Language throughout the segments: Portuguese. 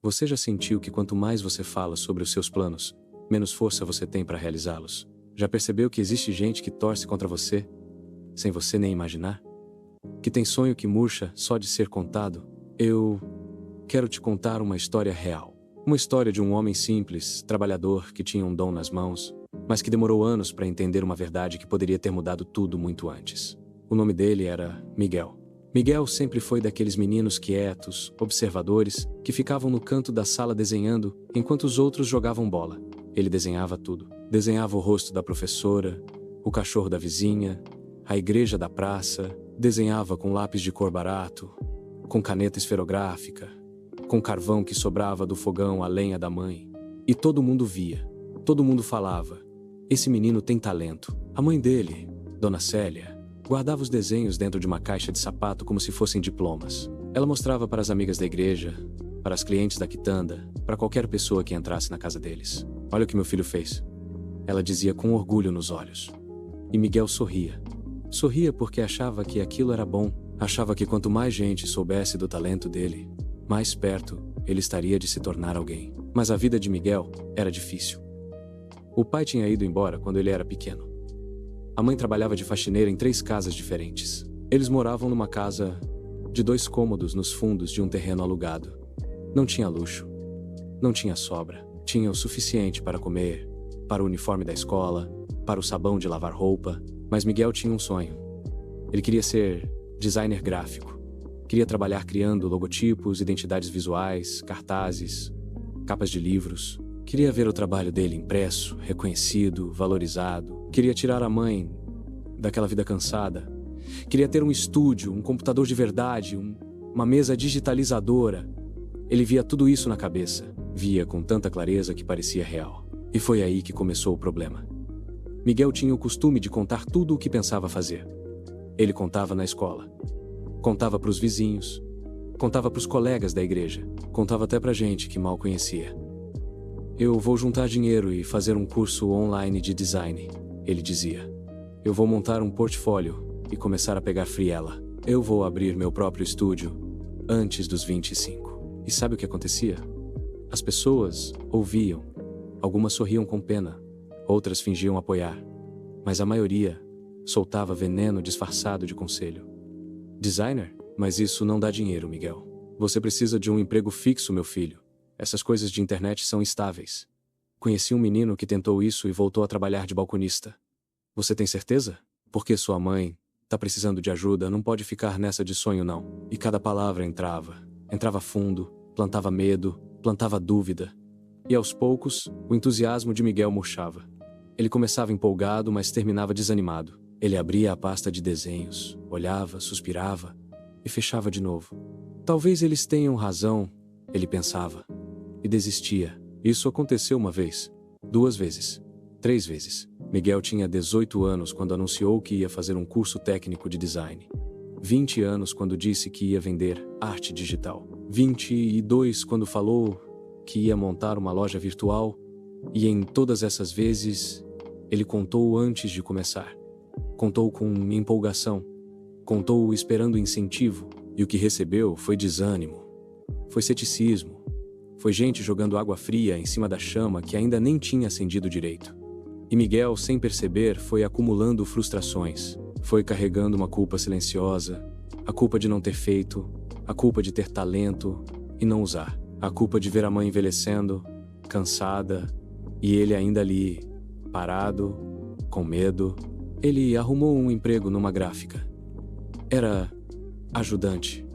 Você já sentiu que quanto mais você fala sobre os seus planos, menos força você tem para realizá-los? Já percebeu que existe gente que torce contra você, sem você nem imaginar? Que tem sonho que murcha só de ser contado? Eu quero te contar uma história real. Uma história de um homem simples, trabalhador, que tinha um dom nas mãos, mas que demorou anos para entender uma verdade que poderia ter mudado tudo muito antes. O nome dele era Miguel. Miguel sempre foi daqueles meninos quietos, observadores, que ficavam no canto da sala desenhando, enquanto os outros jogavam bola. Ele desenhava tudo. Desenhava o rosto da professora, o cachorro da vizinha, a igreja da praça, desenhava com lápis de cor barato, com caneta esferográfica, com carvão que sobrava do fogão a lenha da mãe. E todo mundo via, todo mundo falava: esse menino tem talento. A mãe dele, Dona Célia, guardava os desenhos dentro de uma caixa de sapato como se fossem diplomas. Ela mostrava para as amigas da igreja, para as clientes da quitanda, para qualquer pessoa que entrasse na casa deles. Olha o que meu filho fez. Ela dizia com orgulho nos olhos. E Miguel sorria. Sorria porque achava que aquilo era bom. Achava que quanto mais gente soubesse do talento dele, mais perto ele estaria de se tornar alguém. Mas a vida de Miguel era difícil. O pai tinha ido embora quando ele era pequeno. A mãe trabalhava de faxineira em 3 casas diferentes. Eles moravam numa casa de 2 cômodos nos fundos de um terreno alugado. Não tinha luxo. Não tinha sobra. Tinha o suficiente para comer, para o uniforme da escola, para o sabão de lavar roupa. Mas Miguel tinha um sonho. Ele queria ser designer gráfico. Queria trabalhar criando logotipos, identidades visuais, cartazes, capas de livros. Queria ver o trabalho dele impresso, reconhecido, valorizado. Queria tirar a mãe daquela vida cansada. Queria ter um estúdio, um computador de verdade, uma mesa digitalizadora. Ele via tudo isso na cabeça. Via com tanta clareza que parecia real. E foi aí que começou o problema. Miguel tinha o costume de contar tudo o que pensava fazer. Ele contava na escola. Contava para os vizinhos. Contava para os colegas da igreja. Contava até para gente que mal conhecia. Eu vou juntar dinheiro e fazer um curso online de design, ele dizia. Eu vou montar um portfólio e começar a pegar friela. Eu vou abrir meu próprio estúdio antes dos 25. E sabe o que acontecia? As pessoas ouviam. Algumas sorriam com pena, outras fingiam apoiar. Mas a maioria soltava veneno disfarçado de conselho. Designer? Mas isso não dá dinheiro, Miguel. Você precisa de um emprego fixo, meu filho. Essas coisas de internet são instáveis. Conheci um menino que tentou isso e voltou a trabalhar de balconista. Você tem certeza? Porque sua mãe tá precisando de ajuda, não pode ficar nessa de sonho não. E cada palavra entrava fundo, plantava medo, plantava dúvida. E aos poucos, o entusiasmo de Miguel murchava. Ele começava empolgado, mas terminava desanimado. Ele abria a pasta de desenhos, olhava, suspirava e fechava de novo. Talvez eles tenham razão, ele pensava. E desistia. Isso aconteceu uma vez, 2 vezes, 3 vezes. Miguel tinha 18 anos quando anunciou que ia fazer um curso técnico de design. 20 anos quando disse que ia vender arte digital. 22 quando falou que ia montar uma loja virtual. E em todas essas vezes, ele contou antes de começar. Contou com empolgação. Contou esperando incentivo. E o que recebeu foi desânimo. Foi ceticismo. Foi gente jogando água fria em cima da chama que ainda nem tinha acendido direito. E Miguel, sem perceber, foi acumulando frustrações. Foi carregando uma culpa silenciosa. A culpa de não ter feito. A culpa de ter talento e não usar. A culpa de ver a mãe envelhecendo, cansada, e ele ainda ali, parado, com medo. Ele arrumou um emprego numa gráfica. Era ajudante.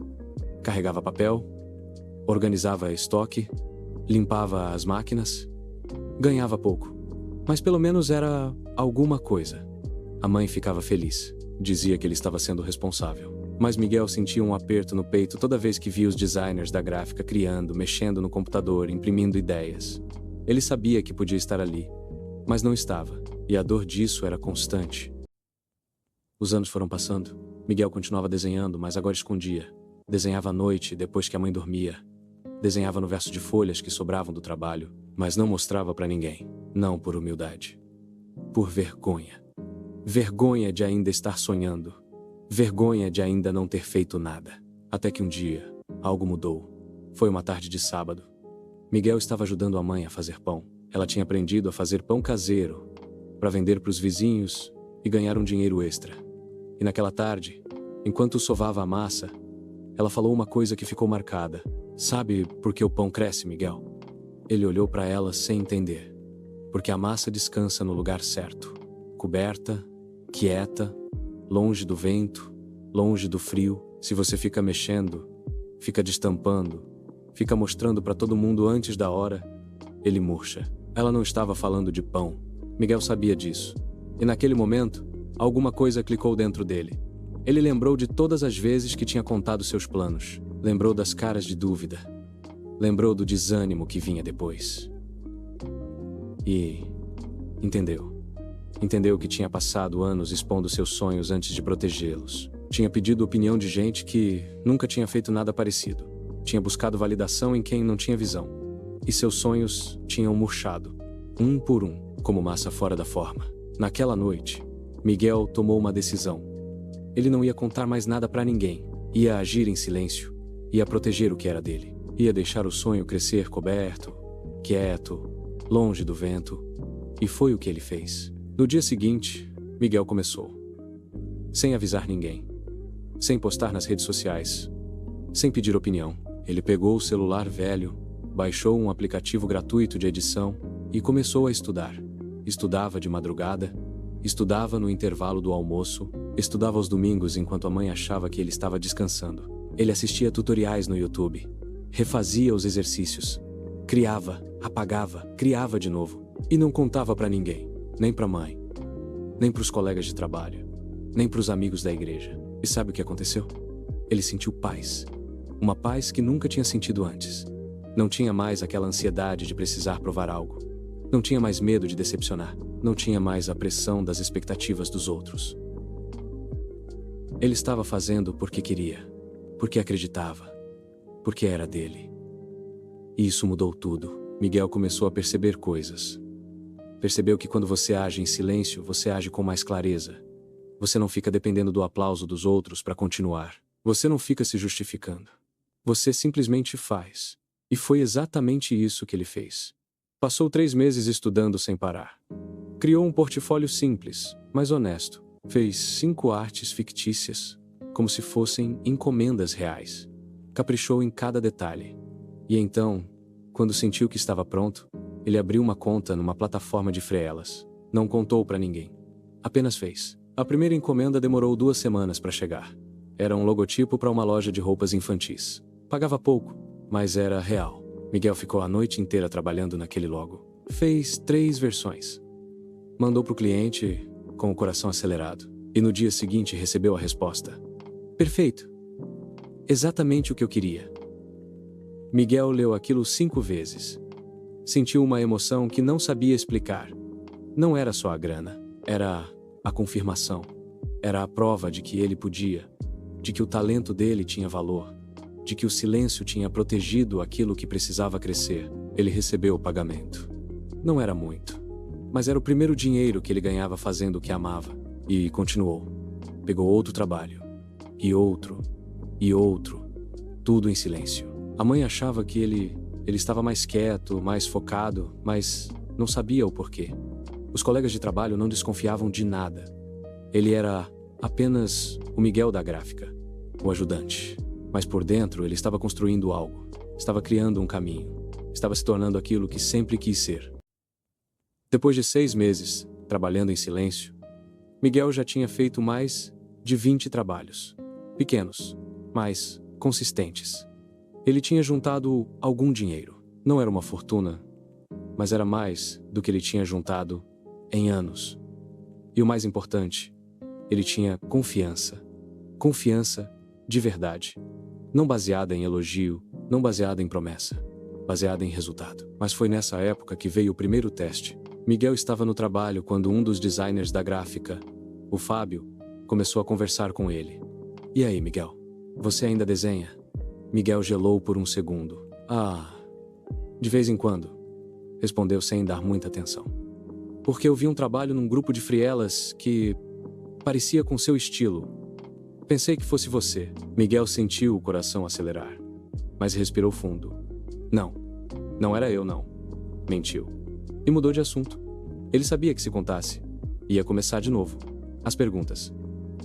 Carregava papel, organizava estoque, limpava as máquinas. Ganhava pouco, mas pelo menos era alguma coisa. A mãe ficava feliz. Dizia que ele estava sendo responsável. Mas Miguel sentia um aperto no peito toda vez que via os designers da gráfica criando, mexendo no computador, imprimindo ideias. Ele sabia que podia estar ali, mas não estava, e a dor disso era constante. Os anos foram passando. Miguel continuava desenhando, mas agora escondia. Desenhava à noite, depois que a mãe dormia. Desenhava no verso de folhas que sobravam do trabalho, mas não mostrava para ninguém. Não por humildade. Por vergonha. Vergonha de ainda estar sonhando. Vergonha de ainda não ter feito nada. Até que um dia, algo mudou. Foi uma tarde de sábado. Miguel estava ajudando a mãe a fazer pão. Ela tinha aprendido a fazer pão caseiro, para vender para os vizinhos e ganhar um dinheiro extra. E naquela tarde, enquanto sovava a massa, ela falou uma coisa que ficou marcada. Sabe por que o pão cresce, Miguel? Ele olhou para ela sem entender. Porque a massa descansa no lugar certo. Coberta, quieta, longe do vento, longe do frio. Se você fica mexendo, fica destampando, fica mostrando para todo mundo antes da hora, ele murcha. Ela não estava falando de pão. Miguel sabia disso. E naquele momento, alguma coisa clicou dentro dele. Ele lembrou de todas as vezes que tinha contado seus planos. Lembrou das caras de dúvida. Lembrou do desânimo que vinha depois. E entendeu. Entendeu que tinha passado anos expondo seus sonhos antes de protegê-los. Tinha pedido opinião de gente que nunca tinha feito nada parecido. Tinha buscado validação em quem não tinha visão. E seus sonhos tinham murchado, um por um, como massa fora da forma. Naquela noite, Miguel tomou uma decisão. Ele não ia contar mais nada para ninguém. Ia agir em silêncio. Ia proteger o que era dele. Ia deixar o sonho crescer coberto, quieto, longe do vento. E foi o que ele fez. No dia seguinte, Miguel começou. Sem avisar ninguém. Sem postar nas redes sociais. Sem pedir opinião. Ele pegou o celular velho, baixou um aplicativo gratuito de edição e começou a estudar. Estudava de madrugada, estudava no intervalo do almoço, estudava aos domingos enquanto a mãe achava que ele estava descansando. Ele assistia tutoriais no YouTube, refazia os exercícios, criava, apagava, criava de novo e não contava para ninguém, nem para a mãe, nem para os colegas de trabalho, nem para os amigos da igreja. E sabe o que aconteceu? Ele sentiu paz. Uma paz que nunca tinha sentido antes. Não tinha mais aquela ansiedade de precisar provar algo. Não tinha mais medo de decepcionar. Não tinha mais a pressão das expectativas dos outros. Ele estava fazendo porque queria, porque acreditava, porque era dele. E isso mudou tudo. Miguel começou a perceber coisas. Percebeu que quando você age em silêncio, você age com mais clareza. Você não fica dependendo do aplauso dos outros para continuar. Você não fica se justificando. Você simplesmente faz. E foi exatamente isso que ele fez. Passou 3 meses estudando sem parar. Criou um portfólio simples, mas honesto. Fez 5 artes fictícias, como se fossem encomendas reais. Caprichou em cada detalhe. E então, quando sentiu que estava pronto, ele abriu uma conta numa plataforma de freelas. Não contou para ninguém. Apenas fez. A primeira encomenda demorou 2 semanas para chegar. Era um logotipo para uma loja de roupas infantis. Pagava pouco, mas era real. Miguel ficou a noite inteira trabalhando naquele logo. Fez 3 versões. Mandou para o cliente com o coração acelerado. E no dia seguinte recebeu a resposta. Perfeito. Exatamente o que eu queria. Miguel leu aquilo 5 vezes. Sentiu uma emoção que não sabia explicar. Não era só a grana. Era a confirmação. Era a prova de que ele podia. De que o talento dele tinha valor. De que o silêncio tinha protegido aquilo que precisava crescer. Ele recebeu o pagamento. Não era muito, mas era o primeiro dinheiro que ele ganhava fazendo o que amava. E continuou. Pegou outro trabalho. E outro. E outro. Tudo em silêncio. A mãe achava que ele estava mais quieto, mais focado, mas não sabia o porquê. Os colegas de trabalho não desconfiavam de nada. Ele era apenas o Miguel da gráfica, o ajudante. Mas por dentro ele estava construindo algo, estava criando um caminho, estava se tornando aquilo que sempre quis ser. Depois de 6 meses, trabalhando em silêncio, Miguel já tinha feito mais de 20 trabalhos. Pequenos, mas consistentes. Ele tinha juntado algum dinheiro. Não era uma fortuna, mas era mais do que ele tinha juntado em anos. E o mais importante, ele tinha confiança. Confiança de verdade. Não baseada em elogio, não baseada em promessa, baseada em resultado. Mas foi nessa época que veio o primeiro teste. Miguel estava no trabalho quando um dos designers da gráfica, o Fábio, começou a conversar com ele. E aí, Miguel? Você ainda desenha? Miguel gelou por um segundo. De vez em quando, respondeu sem dar muita atenção. Porque eu vi um trabalho num grupo de frielas que parecia com seu estilo. Pensei que fosse você. Miguel sentiu o coração acelerar, mas respirou fundo. Não. Não era eu, não. Mentiu. E mudou de assunto. Ele sabia que se contasse, ia começar de novo. As perguntas,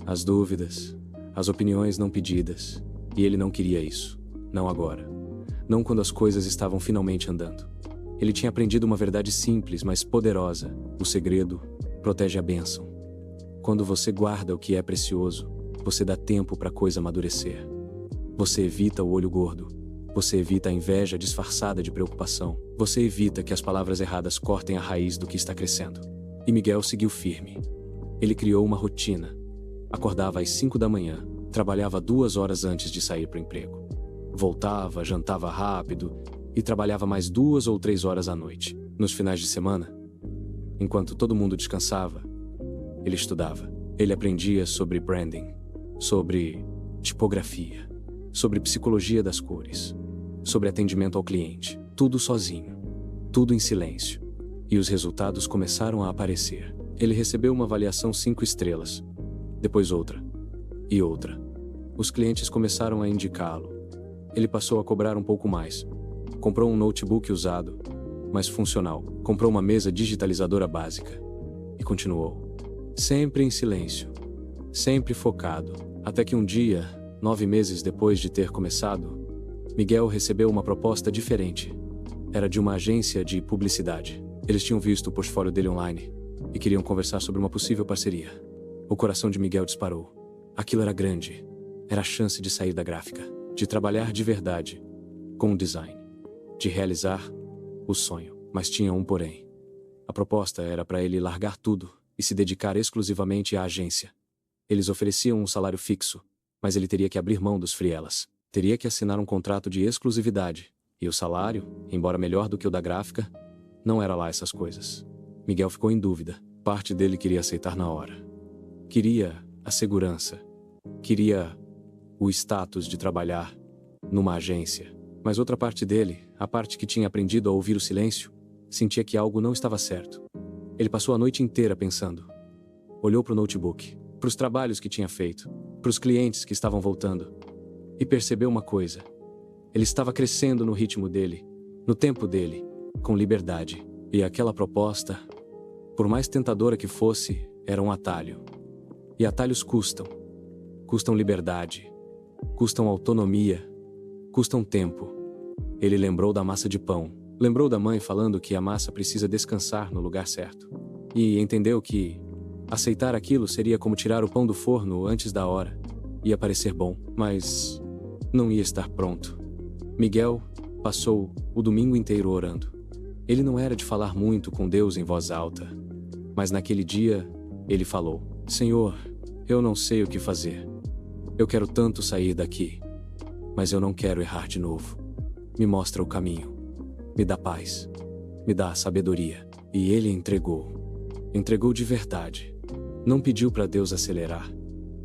as dúvidas, as opiniões não pedidas. E ele não queria isso. Não agora. Não quando as coisas estavam finalmente andando. Ele tinha aprendido uma verdade simples, mas poderosa. O segredo protege a bênção. Quando você guarda o que é precioso, você dá tempo para a coisa amadurecer. Você evita o olho gordo. Você evita a inveja disfarçada de preocupação. Você evita que as palavras erradas cortem a raiz do que está crescendo. E Miguel seguiu firme. Ele criou uma rotina. Acordava às 5 da manhã, trabalhava 2 horas antes de sair para o emprego. Voltava, jantava rápido e trabalhava mais 2 ou 3 horas à noite. Nos finais de semana, enquanto todo mundo descansava, ele estudava. Ele aprendia sobre branding, sobre tipografia, sobre psicologia das cores, sobre atendimento ao cliente. Tudo sozinho, tudo em silêncio. E os resultados começaram a aparecer. Ele recebeu uma avaliação 5 estrelas, depois outra e outra. Os clientes começaram a indicá-lo. Ele passou a cobrar um pouco mais. Comprou um notebook usado, mas funcional. Comprou uma mesa digitalizadora básica. E continuou. Sempre em silêncio. Sempre focado. Até que um dia, 9 meses depois de ter começado, Miguel recebeu uma proposta diferente. Era de uma agência de publicidade. Eles tinham visto o portfólio dele online e queriam conversar sobre uma possível parceria. O coração de Miguel disparou. Aquilo era grande. Era a chance de sair da gráfica, de trabalhar de verdade, com o design, de realizar o sonho. Mas tinha um porém. A proposta era para ele largar tudo e se dedicar exclusivamente à agência. Eles ofereciam um salário fixo, mas ele teria que abrir mão dos freelas. Teria que assinar um contrato de exclusividade. E o salário, embora melhor do que o da gráfica, não era lá essas coisas. Miguel ficou em dúvida. Parte dele queria aceitar na hora. Queria a segurança. Queria o status de trabalhar numa agência. Mas outra parte dele, a parte que tinha aprendido a ouvir o silêncio, sentia que algo não estava certo. Ele passou a noite inteira pensando. Olhou para o notebook, para os trabalhos que tinha feito, para os clientes que estavam voltando. E percebeu uma coisa. Ele estava crescendo no ritmo dele, no tempo dele, com liberdade. E aquela proposta, por mais tentadora que fosse, era um atalho. E atalhos custam. Custam liberdade. Custam autonomia. Custam tempo. Ele lembrou da massa de pão. Lembrou da mãe falando que a massa precisa descansar no lugar certo. E entendeu que aceitar aquilo seria como tirar o pão do forno antes da hora. Ia parecer bom, mas não ia estar pronto. Miguel passou o domingo inteiro orando. Ele não era de falar muito com Deus em voz alta, mas naquele dia, ele falou: Senhor, eu não sei o que fazer. Eu quero tanto sair daqui, mas eu não quero errar de novo. Me mostra o caminho. Me dá paz. Me dá sabedoria. E ele entregou. Entregou de verdade. Não pediu para Deus acelerar.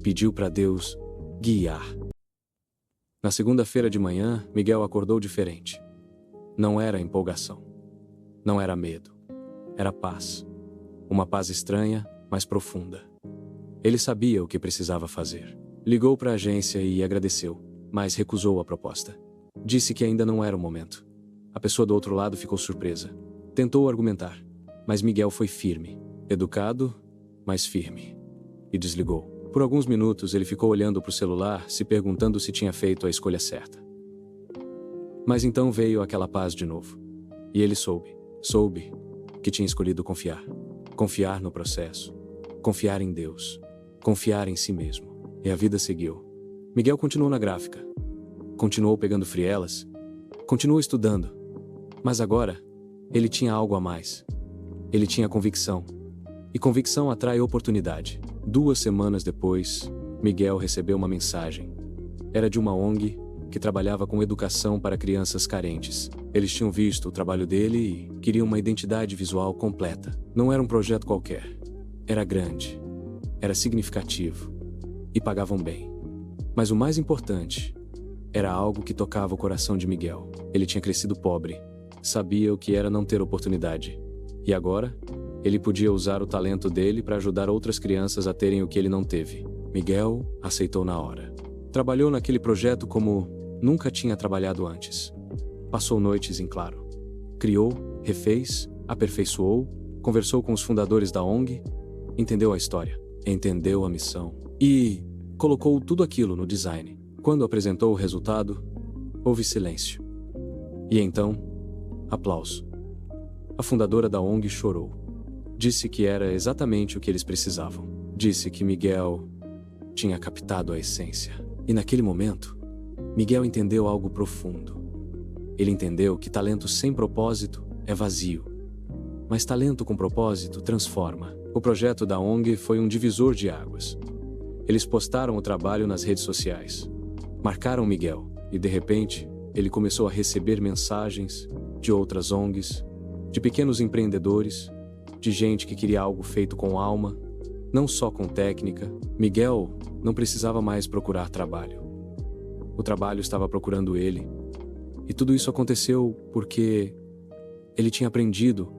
Pediu para Deus guiar. Na segunda-feira de manhã, Miguel acordou diferente. Não era empolgação. Não era medo. Era paz. Uma paz estranha, mas profunda. Ele sabia o que precisava fazer. Ligou para a agência e agradeceu, mas recusou a proposta. Disse que ainda não era o momento. A pessoa do outro lado ficou surpresa. Tentou argumentar, mas Miguel foi firme. Educado, mas firme. E desligou. Por alguns minutos ele ficou olhando para o celular, se perguntando se tinha feito a escolha certa. Mas então veio aquela paz de novo. E ele soube que tinha escolhido confiar. Confiar no processo. Confiar em Deus. Confiar em si mesmo. E a vida seguiu. Miguel continuou na gráfica. Continuou pegando frielas. Continuou estudando. Mas agora, ele tinha algo a mais. Ele tinha convicção. E convicção atrai oportunidade. 2 semanas depois, Miguel recebeu uma mensagem. Era de uma ONG que trabalhava com educação para crianças carentes. Eles tinham visto o trabalho dele e queriam uma identidade visual completa. Não era um projeto qualquer. Era grande. Era significativo. E pagavam bem. Mas o mais importante, era algo que tocava o coração de Miguel. Ele tinha crescido pobre. Sabia o que era não ter oportunidade. E agora, ele podia usar o talento dele para ajudar outras crianças a terem o que ele não teve. Miguel aceitou na hora. Trabalhou naquele projeto como nunca tinha trabalhado antes. Passou noites em claro. criou, refez, aperfeiçoou, conversou com os fundadores da ONG, entendeu a história, entendeu a missão e colocou tudo aquilo no design. Quando apresentou o resultado, houve silêncio. E então, aplauso. A fundadora da ONG chorou. Disse que era exatamente o que eles precisavam. Disse que Miguel tinha captado a essência. E naquele momento, Miguel entendeu algo profundo. Ele entendeu que talento sem propósito é vazio. Mas talento com propósito transforma. O projeto da ONG foi um divisor de águas. Eles postaram o trabalho nas redes sociais. Marcaram Miguel. E de repente, ele começou a receber mensagens de outras ONGs, de pequenos empreendedores, de gente que queria algo feito com alma, não só com técnica. Miguel não precisava mais procurar trabalho. O trabalho estava procurando ele. E tudo isso aconteceu porque ele tinha aprendido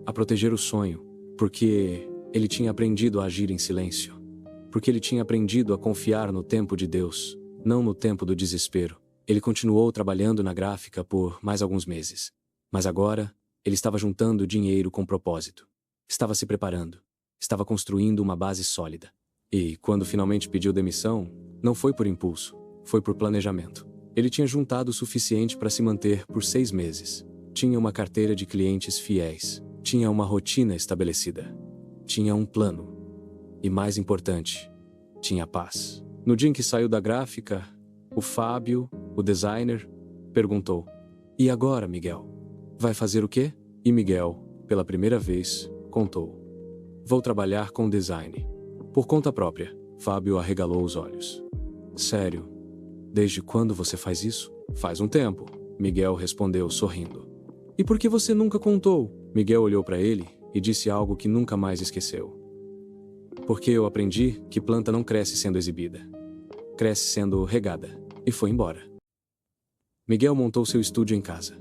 a proteger o sonho, porque ele tinha aprendido a agir em silêncio, porque ele tinha aprendido a confiar no tempo de Deus, não no tempo do desespero. Ele continuou trabalhando na gráfica por mais alguns meses. Mas agora, ele estava juntando dinheiro com propósito. Estava se preparando. Estava construindo uma base sólida. E, quando finalmente pediu demissão, não foi por impulso, foi por planejamento. Ele tinha juntado o suficiente para se manter por 6 meses. Tinha uma carteira de clientes fiéis. Tinha uma rotina estabelecida. Tinha um plano. E, mais importante, tinha paz. No dia em que saiu da gráfica, o Fábio, o designer, perguntou: "E agora, Miguel? Vai fazer o quê?" E Miguel, pela primeira vez, contou: "Vou trabalhar com design. Por conta própria." Fábio arregalou os olhos. "Sério? Desde quando você faz isso?" "Faz um tempo," Miguel respondeu sorrindo. "E por que você nunca contou?" Miguel olhou para ele e disse algo que nunca mais esqueceu. "Porque eu aprendi que planta não cresce sendo exibida. Cresce sendo regada." E foi embora. Miguel montou seu estúdio em casa.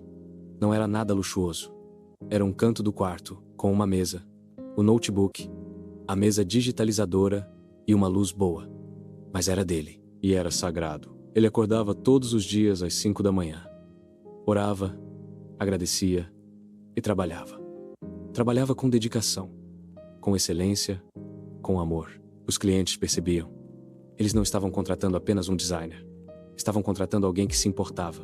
Não era nada luxuoso. Era um canto do quarto, com uma mesa, o notebook, a mesa digitalizadora e uma luz boa. Mas era dele, e era sagrado. Ele acordava todos os dias às 5 da manhã. Orava, agradecia e trabalhava. Trabalhava com dedicação, com excelência, com amor. Os clientes percebiam. Eles não estavam contratando apenas um designer. Estavam contratando alguém que se importava,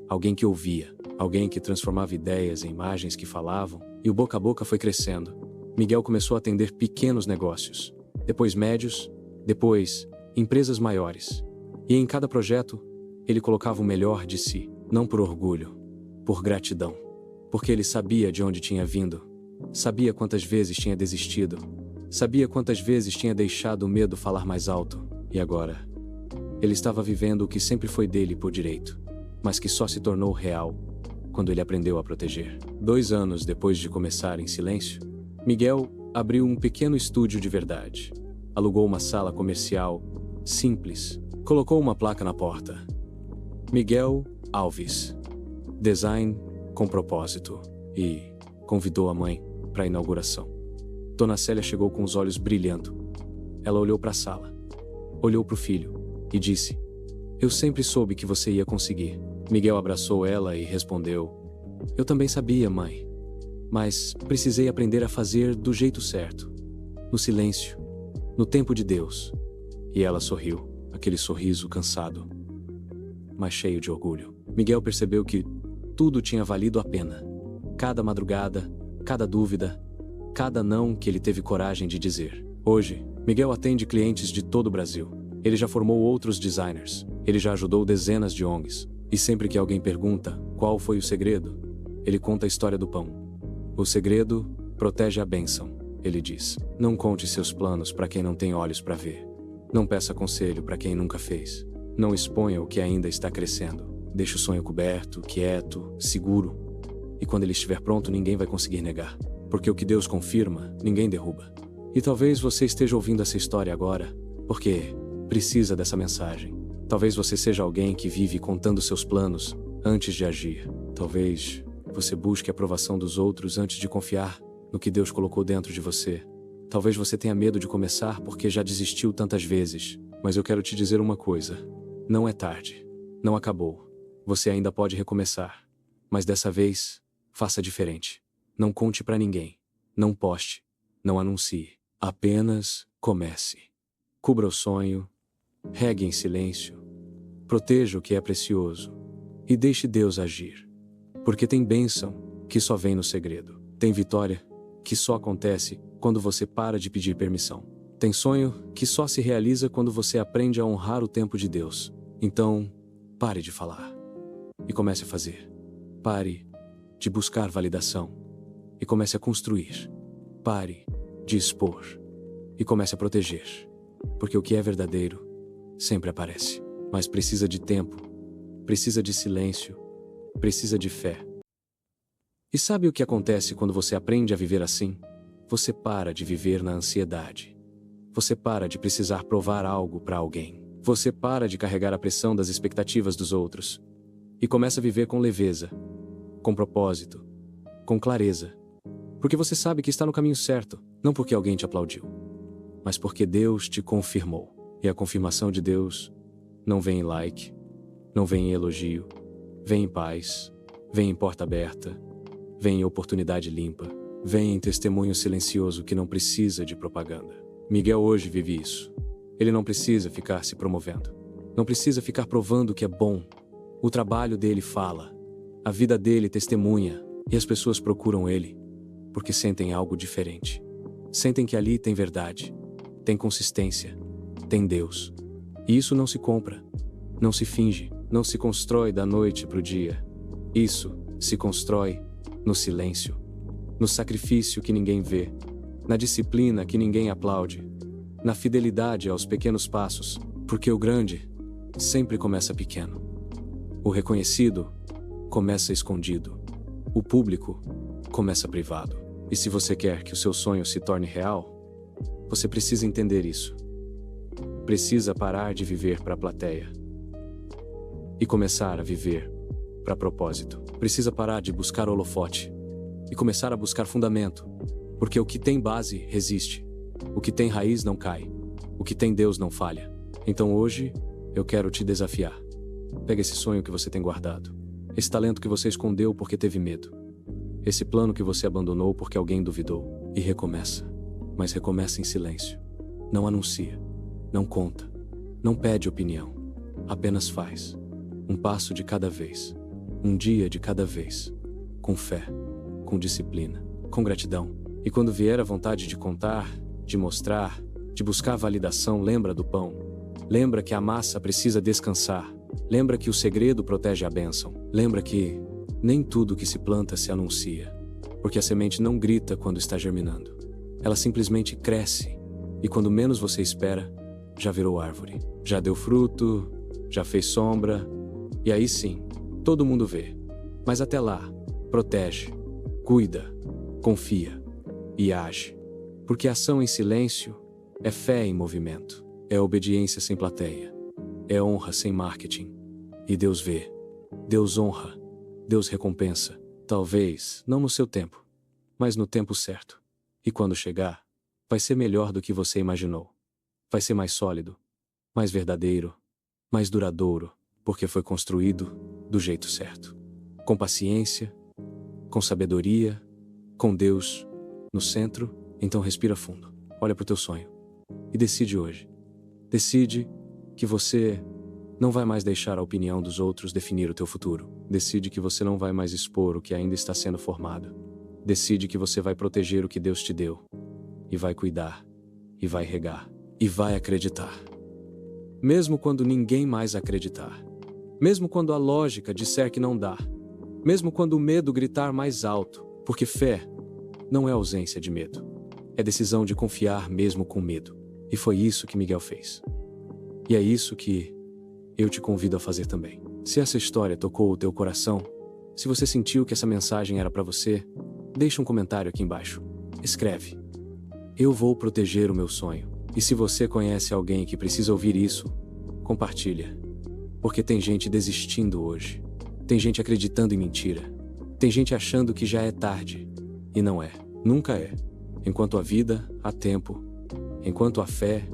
alguém que ouvia, alguém que transformava ideias em imagens que falavam, e o boca a boca foi crescendo. Miguel começou a atender pequenos negócios, depois médios, depois empresas maiores. E em cada projeto, ele colocava o melhor de si, não por orgulho, por gratidão, porque ele sabia de onde tinha vindo, sabia quantas vezes tinha desistido, sabia quantas vezes tinha deixado o medo falar mais alto, e agora ele estava vivendo o que sempre foi dele por direito, mas que só se tornou real quando ele aprendeu a proteger. 2 anos depois de começar em silêncio, Miguel abriu um pequeno estúdio de verdade. Alugou uma sala comercial simples, colocou uma placa na porta: Miguel Alves, design com propósito, e convidou a mãe para a inauguração. Dona Célia chegou com os olhos brilhando. Ela olhou para a sala, olhou para o filho e disse: "Eu sempre soube que você ia conseguir." Miguel abraçou ela e respondeu: "Eu também sabia, mãe. Mas precisei aprender a fazer do jeito certo, no silêncio, no tempo de Deus." E ela sorriu, aquele sorriso cansado, mas cheio de orgulho. Miguel percebeu que tudo tinha valido a pena. Cada madrugada, cada dúvida, cada não que ele teve coragem de dizer. Hoje, Miguel atende clientes de todo o Brasil. Ele já formou outros designers. Ele já ajudou dezenas de ONGs. E sempre que alguém pergunta qual foi o segredo, ele conta a história do pão. "O segredo protege a bênção", ele diz. "Não conte seus planos para quem não tem olhos para ver. Não peça conselho para quem nunca fez. Não exponha o que ainda está crescendo. Deixe o sonho coberto, quieto, seguro. E quando ele estiver pronto, ninguém vai conseguir negar. Porque o que Deus confirma, ninguém derruba." E talvez você esteja ouvindo essa história agora porque precisa dessa mensagem. Talvez você seja alguém que vive contando seus planos antes de agir. Talvez você busque a aprovação dos outros antes de confiar no que Deus colocou dentro de você. Talvez você tenha medo de começar porque já desistiu tantas vezes. Mas eu quero te dizer uma coisa: não é tarde. Não acabou. Você ainda pode recomeçar. Mas dessa vez, faça diferente. Não conte para ninguém. Não poste. Não anuncie. Apenas comece. Cubra o sonho. Regue em silêncio. Proteja o que é precioso. E deixe Deus agir. Porque tem bênção que só vem no segredo. Tem vitória que só acontece quando você para de pedir permissão. Tem sonho que só se realiza quando você aprende a honrar o tempo de Deus. Então, pare de falar e comece a fazer. Pare de buscar validação e comece a construir. Pare de expor e comece a proteger. Porque o que é verdadeiro sempre aparece, mas precisa de tempo, precisa de silêncio, precisa de fé. E sabe o que acontece quando você aprende a viver assim? Você para de viver na ansiedade. Você para de precisar provar algo para alguém. Você para de carregar a pressão das expectativas dos outros. E começa a viver com leveza, com propósito, com clareza. Porque você sabe que está no caminho certo, não porque alguém te aplaudiu, mas porque Deus te confirmou. E a confirmação de Deus não vem em like, não vem em elogio, vem em paz, vem em porta aberta, vem em oportunidade limpa, vem em testemunho silencioso que não precisa de propaganda. Miguel hoje vive isso. Ele não precisa ficar se promovendo. Não precisa ficar provando que é bom. O trabalho dele fala. A vida dele testemunha. E as pessoas procuram ele porque sentem algo diferente. Sentem que ali tem verdade, tem consistência, tem Deus. E isso não se compra, não se finge, não se constrói da noite para o dia. Isso se constrói no silêncio, no sacrifício que ninguém vê, na disciplina que ninguém aplaude, na fidelidade aos pequenos passos, porque o grande sempre começa pequeno. O reconhecido começa escondido. O público começa privado. E se você quer que o seu sonho se torne real, você precisa entender isso. Precisa parar de viver para a plateia e começar a viver para propósito. Precisa parar de buscar holofote e começar a buscar fundamento. Porque o que tem base resiste. O que tem raiz não cai. O que tem Deus não falha. Então hoje, eu quero te desafiar. Pega esse sonho que você tem guardado. Esse talento que você escondeu porque teve medo. Esse plano que você abandonou porque alguém duvidou. E recomeça. Mas recomeça em silêncio. Não anuncia. Não conta. Não pede opinião. Apenas faz. Um passo de cada vez. Um dia de cada vez. Com fé. Com disciplina. Com gratidão. E quando vier a vontade de contar, de mostrar, de buscar validação, lembra do pão. Lembra que a massa precisa descansar. Lembra que o segredo protege a bênção. Lembra que nem tudo que se planta se anuncia. Porque a semente não grita quando está germinando. Ela simplesmente cresce. E quando menos você espera, já virou árvore. Já deu fruto, já fez sombra. E aí sim, todo mundo vê. Mas até lá, protege, cuida, confia e age. Porque ação em silêncio é fé em movimento. É obediência sem plateia. É honra sem marketing. E Deus vê. Deus honra. Deus recompensa. Talvez não no seu tempo, mas no tempo certo. E quando chegar, vai ser melhor do que você imaginou. Vai ser mais sólido, mais verdadeiro, mais duradouro, porque foi construído do jeito certo. Com paciência, com sabedoria, com Deus no centro. Então respira fundo, olha pro teu sonho e decide hoje. Decide que você não vai mais deixar a opinião dos outros definir o teu futuro. Decide que você não vai mais expor o que ainda está sendo formado. Decide que você vai proteger o que Deus te deu. E vai cuidar, e vai regar, e vai acreditar. Mesmo quando ninguém mais acreditar. Mesmo quando a lógica disser que não dá. Mesmo quando o medo gritar mais alto. Porque fé não é ausência de medo. É decisão de confiar mesmo com medo. E foi isso que Miguel fez. E é isso que eu te convido a fazer também. Se essa história tocou o teu coração, se você sentiu que essa mensagem era para você, deixa um comentário aqui embaixo. Escreve: eu vou proteger o meu sonho. E se você conhece alguém que precisa ouvir isso, compartilha. Porque tem gente desistindo hoje. Tem gente acreditando em mentira. Tem gente achando que já é tarde. E não é. Nunca é. Enquanto há vida, há tempo. Enquanto há fé,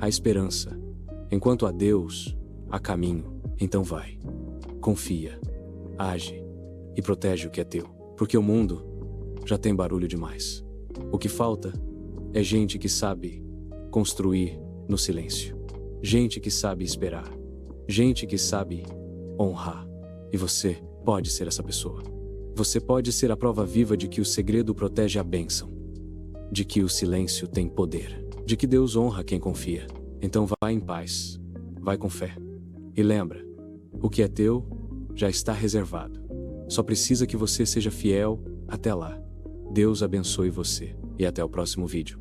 há esperança. Enquanto há Deus, há caminho. Então vai. Confia. Age. E protege o que é teu. Porque o mundo já tem barulho demais. O que falta é gente que sabe construir no silêncio. Gente que sabe esperar. Gente que sabe honrar. E você pode ser essa pessoa. Você pode ser a prova viva de que o segredo protege a bênção. De que o silêncio tem poder. De que Deus honra quem confia. Então vá em paz. Vai com fé. E lembra, o que é teu já está reservado. Só precisa que você seja fiel até lá. Deus abençoe você e até o próximo vídeo.